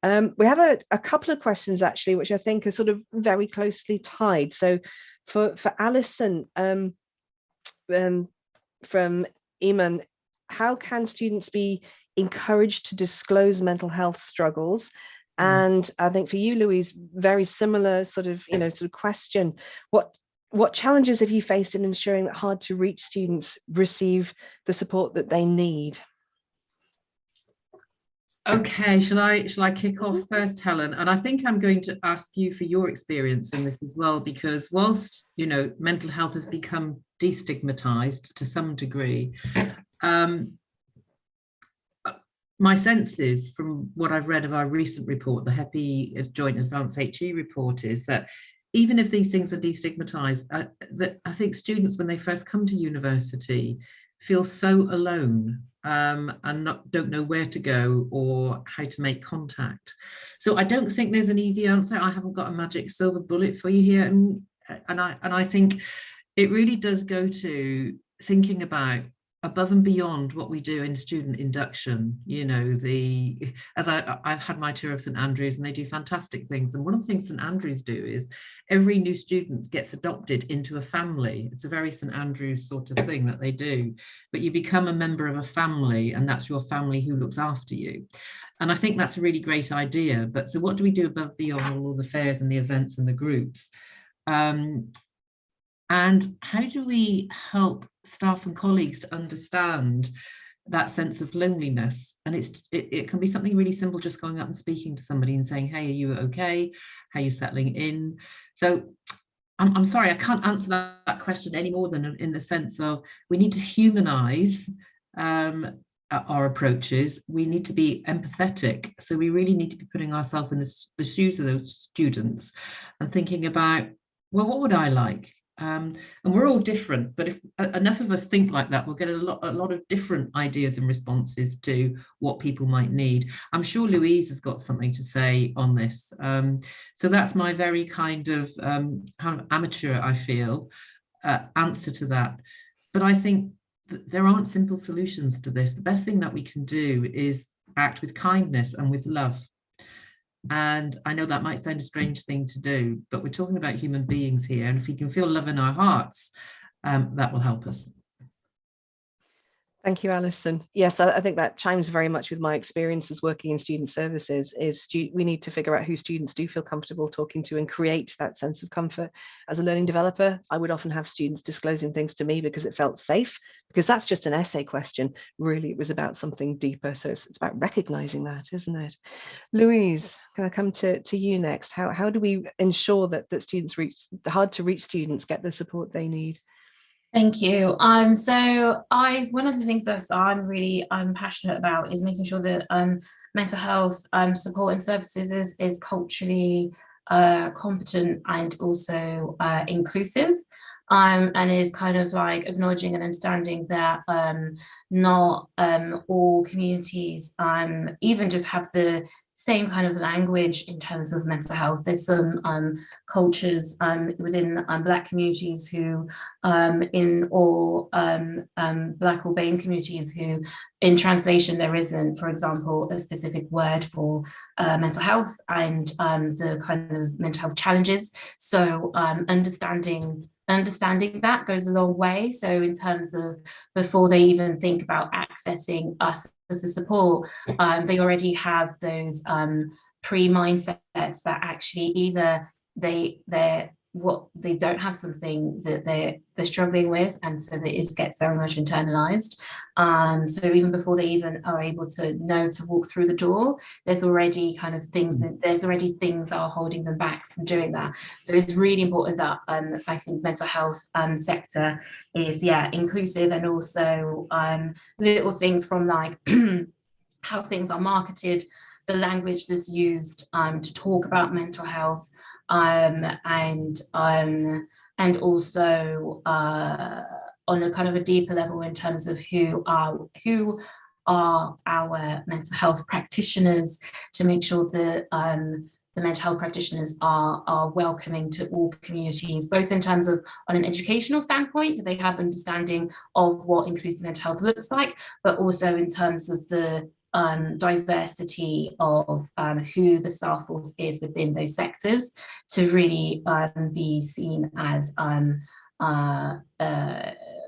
We have a couple of questions actually, which I think are sort of very closely tied. So for Alison, from Eamon, how can students be encouraged to disclose mental health struggles? And I think for you, Louise, very similar sort of, sort of question. What challenges have you faced in ensuring that hard to reach students receive the support that they need? Okay, shall I kick off first, Helen? And I think I'm going to ask you for your experience in this as well, because whilst, mental health has become destigmatized to some degree, my sense is, from what I've read of our recent report, the HEPI Joint Advanced HE report, is that even if these things are destigmatized, that I think students, when they first come to university, feel so alone and don't know where to go or how to make contact. So I don't think there's an easy answer. I haven't got a magic silver bullet for you here. And I think it really does go to thinking about above and beyond what we do in student induction. I've had my tour of St Andrews, and they do fantastic things. And one of the things St Andrews do is every new student gets adopted into a family. It's a very St Andrews sort of thing that they do, but you become a member of a family, and that's your family who looks after you. And I think that's a really great idea. But so what do we do above beyond all the fairs and the events and the groups? And how do we help staff and colleagues to understand that sense of loneliness? And it can be something really simple, just going up and speaking to somebody and saying, hey, are you okay? How are you settling in? So I'm sorry, I can't answer that question any more than in the sense of we need to humanize our approaches. We need to be empathetic. So we really need to be putting ourselves in the shoes of those students and thinking about, well, what would I like? And we're all different, but if enough of us think like that, we'll get a lot of different ideas and responses to what people might need. I'm sure Louise has got something to say on this. So that's my very kind of amateur, I feel, answer to that. But I think that there aren't simple solutions to this. The best thing that we can do is act with kindness and with love. And I know that might sound a strange thing to do, but we're talking about human beings here. And if we can feel love in our hearts, that will help us. Thank you, Alison. Yes, I think that chimes very much with my experiences working in student services. We need to figure out who students do feel comfortable talking to and create that sense of comfort. As a learning developer, I would often have students disclosing things to me because it felt safe, because that's just an essay question. Really, it was about something deeper. So it's about recognizing that, isn't it? Louise, can I come to you next? How do we ensure that students the hard to reach students get the support they need? Thank you. So one of the things that I'm passionate about is making sure that mental health support and services is culturally competent and also inclusive. And is kind of like acknowledging and understanding that not all communities even just have the same kind of language in terms of mental health. There's some cultures within Black communities who, Black or BAME communities who, in translation, there isn't, for example, a specific word for mental health and the kind of mental health challenges. So understanding that goes a long way. So in terms of before they even think about accessing us as a support, they already have those pre-mindsets that actually either they don't have something that they're struggling with, and so that it gets very much internalized. So even before they even are able to know to walk through the door, there's already kind of things that are holding them back from doing that. So it's really important that I think mental health sector is inclusive, and also little things from like how things are marketed, the language that's used to talk about mental health, and also on a kind of a deeper level in terms of who are our mental health practitioners, to make sure that the mental health practitioners are welcoming to all communities, both in terms of on an educational standpoint, that they have understanding of what inclusive mental health looks like, but also in terms of the diversity of who the staff force is within those sectors, to really be seen as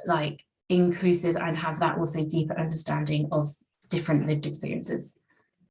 like inclusive, and have that also deeper understanding of different lived experiences.